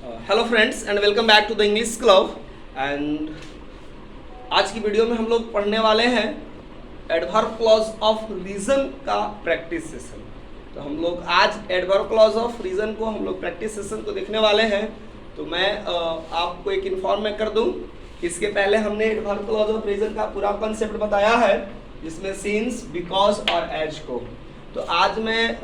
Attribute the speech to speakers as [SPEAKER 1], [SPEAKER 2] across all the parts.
[SPEAKER 1] Hello friends and welcome back to the English club. And आज की video में हम लोग पढ़ने वाले हैं एडवर्ब क्लॉज ऑफ रीजन का प्रैक्टिस सेशन। तो हम लोग आज एडवर्ब क्लॉज ऑफ रीजन को हम लोग प्रैक्टिस सेशन को देखने वाले हैं। तो मैं आपको एक इन्फॉर्म कर दूं, इसके पहले हमने एडवर्ब क्लॉज ऑफ रीजन का पूरा कॉन्सेप्ट बताया है, जिसमें सिंस, बिकॉज और एज को। तो आज मैं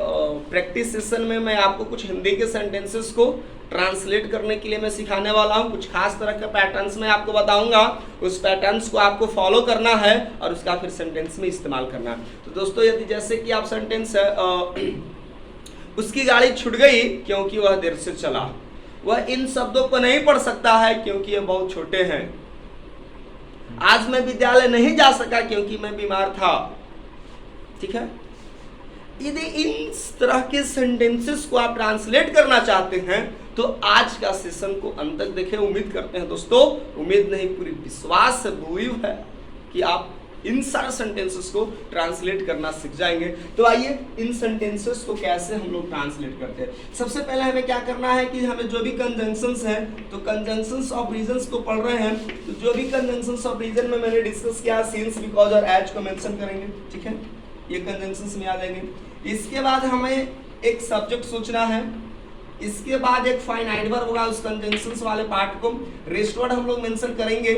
[SPEAKER 1] प्रैक्टिस सेशन में मैं आपको कुछ हिंदी के सेंटेंसेस को ट्रांसलेट करने के लिए मैं सिखाने वाला हूँ। कुछ खास तरह के पैटर्न्स मैं आपको बताऊंगा, उस पैटर्न्स को आपको फॉलो करना है और उसका फिर सेंटेंस में इस्तेमाल करना है। तो दोस्तों, यदि जैसे कि आप सेंटेंस है उसकी गाड़ी छूट गई क्योंकि वह देर से चला, वह इन शब्दों को नहीं पढ़ सकता है क्योंकि ये बहुत छोटे हैं। आज मैं विद्यालय नहीं जा सका क्योंकि मैं बीमार था। ठीक है, यदि इन तरह के सेंटेंसेस को आप ट्रांसलेट करना चाहते हैं तो आज का सेशन को अंत तक देखें। उम्मीद करते हैं दोस्तों, उम्मीद नहीं पूरी विश्वास से बिलीव है कि आप इन सारे सेंटेंसेस को ट्रांसलेट करना सीख जाएंगे। तो आइए इन सेंटेंसेस को कैसे हम लोग ट्रांसलेट करते हैं। सबसे पहले हमें क्या करना है कि हमें जो भी कंजंक्शंस हैं, तो कंजंक्शंस ऑफ रीजंस को पढ़ रहे हैं, तो जो भी कंजंक्शंस ऑफ रीजन में मैंने डिस्कस किया, सिंस, बिकॉज और एज को मेंशन करेंगे। ठीक है, ये कंजंक्शंस में याद आएंगे। इसके बाद हमें एक सब्जेक्ट सोचना है, इसके बाद एक फाइनाइट वर्ब होगा, उस कंजंक्शंस वाले पार्ट को रेस्ट वर्ड हम लोग मेंशन करेंगे।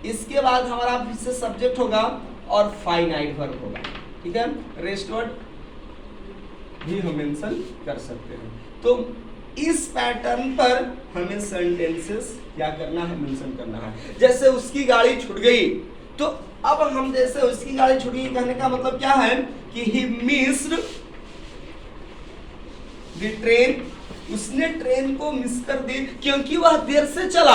[SPEAKER 1] इसके बाद हमारा फिर से सब्जेक्ट होगा और फाइनाइट वर्ब होगा। ठीक है, रेस्ट वर्ड भी हम मेंशन कर सकते हैं। तो इस पैटर्न पर हमें सेंटेंसेस क्या करना है, मेंशन करना है। जैसे उसकी गाड़ी छूट गई, तो अब हम जैसे उसकी गाड़ी छूट गई कहने का मतलब क्या है कि ही मिस्ड द ट्रेन, उसने ट्रेन को मिस कर दी क्योंकि वह देर से चला,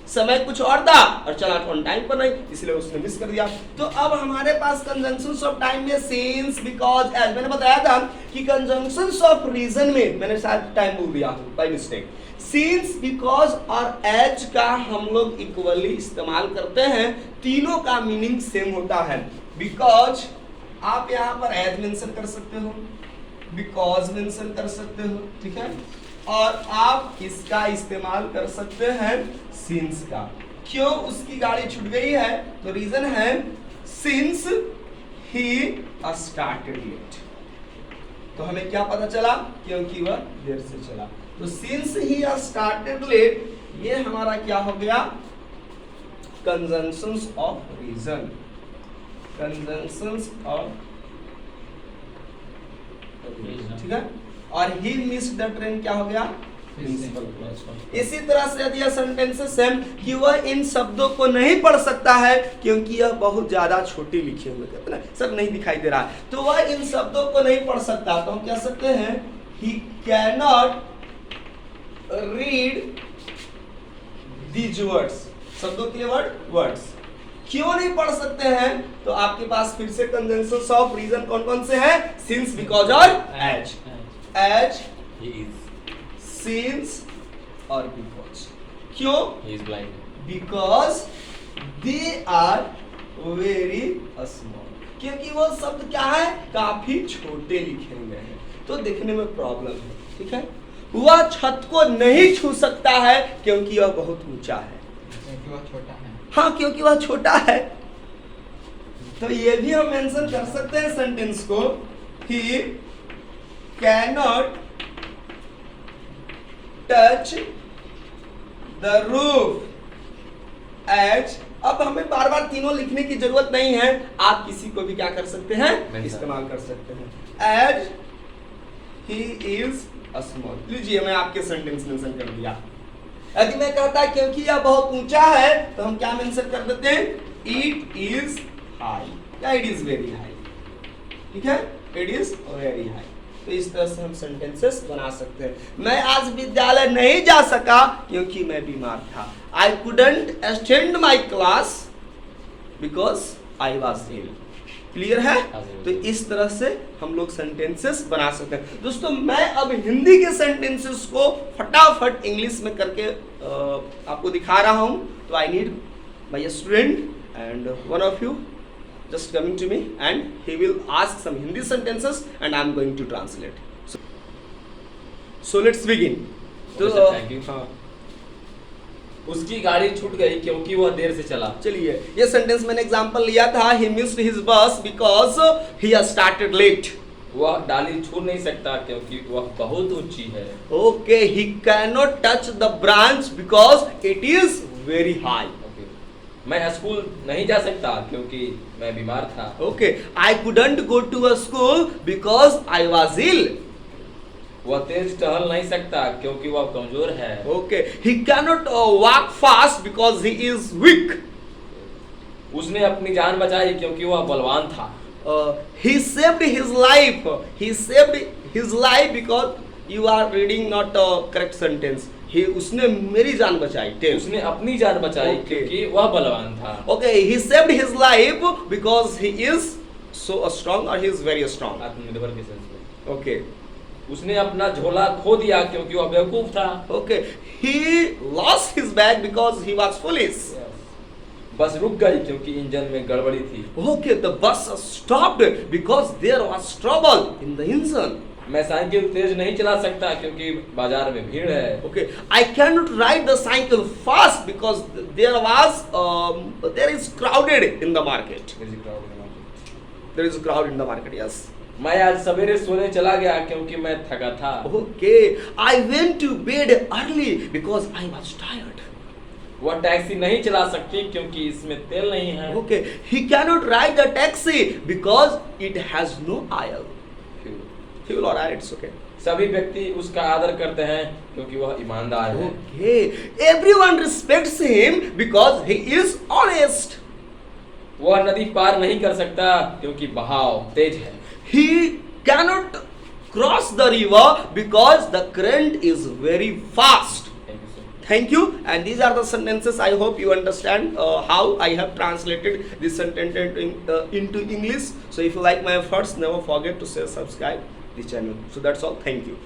[SPEAKER 1] समय कुछ और था और चला ऑन टाइम पर नहीं, इसलिए उसने मिस कर दिया। तो अब हमारे पास कंजंक्शंस ऑफ टाइम में सिंस, बिकॉज, एज मैंने बताया था कि कंजंक्शंस ऑफ रीजन में मैंने शायद टाइम बोल दिया बाय मिस्टेक। सिंस, बिकॉज और एज का हम लोग इक्वली इस्तेमाल करते हैं, तीनों का मीनिंग सेम होता है। बिकॉज आप यहाँ पर एज मेंशन कर सकते हो, बिकॉज मेंशन कर सकते हो। ठीक है, और आप इसका इस्तेमाल कर सकते हैं सिंस का। क्यों उसकी गाड़ी छूट गई है, तो रीजन है सिंस ही स्टार्टेड लेट। तो हमें क्या पता चला, क्योंकि वह देर से चला। तो सिंस ही स्टार्टेड लेट, ये हमारा क्या हो गया, conjunctions of reason, conjunctions of. ठीक है, और ही मिस्ड द ट्रेन क्या हो गया, प्रिंसिपल। इसी तरह से यदि यह सेंटेंसेस है कि वह इन शब्दों को नहीं पढ़ सकता है क्योंकि यह बहुत ज्यादा छोटी लिखे हुए, कहते हैं सब नहीं दिखाई दे रहा है, तो वह इन शब्दों को नहीं पढ़ सकता। तो हम कह सकते हैं he cannot read these words, शब्दों के लिए वर्ड्स। क्यों नहीं पढ़ सकते हैं, तो आपके पास फिर से कंजंक्शंस ऑफ रीजन कौन कौन से हैं, सिंस, बिकॉज और एज। एज, सिंस और बिकॉज। क्यों,
[SPEAKER 2] He is blind.
[SPEAKER 1] Because they are very small, क्योंकि वो शब्द क्या है, काफी छोटे लिखे हुए हैं, तो दिखने में प्रॉब्लम है। ठीक है, वह छत को नहीं छू सकता है क्योंकि वह बहुत ऊंचा है,
[SPEAKER 2] क्योंकि वह छोटा है।
[SPEAKER 1] हाँ, क्योंकि वह छोटा है। तो ये भी हम मेंशन कर सकते हैं सेंटेंस को, he cannot touch the roof as. अब हमें बार बार तीनों लिखने की जरूरत नहीं है, आप किसी को भी क्या कर सकते हैं, इस्तेमाल कर सकते हैं। एज ही इज स्मॉल, लीजिए मैं आपके सेंटेंस मेंशन कर दिया। यदि मैं कहता क्योंकि यह बहुत ऊंचा है, तो हम क्या मेंशन कर देते हैं, इट इज हाई या इट इज वेरी हाई। ठीक है, इट इज वेरी हाई। तो इस तरह से हम सेंटेंसेस बना सकते हैं। मैं आज विद्यालय नहीं जा सका क्योंकि मैं बीमार था, I couldn't attend my class because I was ill. Clear है, तो इस तरह से हम लोग सेंटेंसेस बना सकते हैं। दोस्तों, मैं अब हिंदी के सेंटेंसेस को फटाफट इंग्लिश में करके आपको दिखा रहा हूं। तो I need my student and one of you just coming to me and he will ask some Hindi sentences and I am going to translate. So let's begin.
[SPEAKER 2] Okay, sir, thank you. उसकी गाड़ी छूट गई क्योंकि वह देर से चला।
[SPEAKER 1] चलिए, ये सेंटेंस मैंने एग्जांपल लिया था, he missed his bus because he has started late.
[SPEAKER 2] वह डाली छू नहीं सकता क्योंकि वह बहुत ऊंची है।
[SPEAKER 1] Okay, he cannot touch the branch because it is very high.
[SPEAKER 2] Okay. मैं स्कूल नहीं जा सकता क्योंकि मैं बीमार था।
[SPEAKER 1] Okay, I couldn't go to a school because I was ill.
[SPEAKER 2] वह तेज टहल नहीं सकता क्योंकि वह कमजोर है।
[SPEAKER 1] Okay, he cannot walk fast because he is weak.
[SPEAKER 2] उसने अपनी जान बचाई क्योंकि वह बलवान था।
[SPEAKER 1] He saved his life. He saved his life because you are reading not a correct sentence. He उसने मेरी जान बचाई. Tell.
[SPEAKER 2] उसने अपनी जान बचाई
[SPEAKER 1] Okay.
[SPEAKER 2] क्योंकि वह बलवान था।
[SPEAKER 1] Okay, he saved his life because he is so strong or he is very strong.
[SPEAKER 2] आत्मनिर्भर के सेंस में।
[SPEAKER 1] Okay.
[SPEAKER 2] उसने अपना झोला खो दिया क्योंकि वह बेवकूफ था।
[SPEAKER 1] Okay, he lost his bag because he was foolish.
[SPEAKER 2] बस रुक गई क्योंकि इंजन में गड़बड़ी थी।
[SPEAKER 1] Okay, the bus stopped because there was trouble in the engine.
[SPEAKER 2] मैं साइकिल तेज नहीं चला सकता क्योंकि बाजार में भीड़ है।
[SPEAKER 1] Okay, I cannot ride the cycle fast because there is crowded in the market. There is a crowd in the market. Yes.
[SPEAKER 2] मैं आज सवेरे सोने चला गया क्योंकि मैं थका था।
[SPEAKER 1] Okay, I went to bed early because I was tired.
[SPEAKER 2] वह टैक्सी नहीं चला सकती क्योंकि इसमें तेल नहीं है।
[SPEAKER 1] Okay, he cannot ride the taxi because it has no oil. Fuel or oil, it's okay.
[SPEAKER 2] सभी व्यक्ति उसका आदर करते हैं क्योंकि वह ईमानदार है।
[SPEAKER 1] Okay, everyone respects him because he is honest.
[SPEAKER 2] वह नदी पार नहीं कर सकता क्योंकि बहाव तेज है।
[SPEAKER 1] He cannot cross the river because the current is very fast. Thank you. And these are the sentences. I hope you understand how I have translated this sentence into English. So if you like my efforts, never forget to share, subscribe the channel. So that's all. Thank you.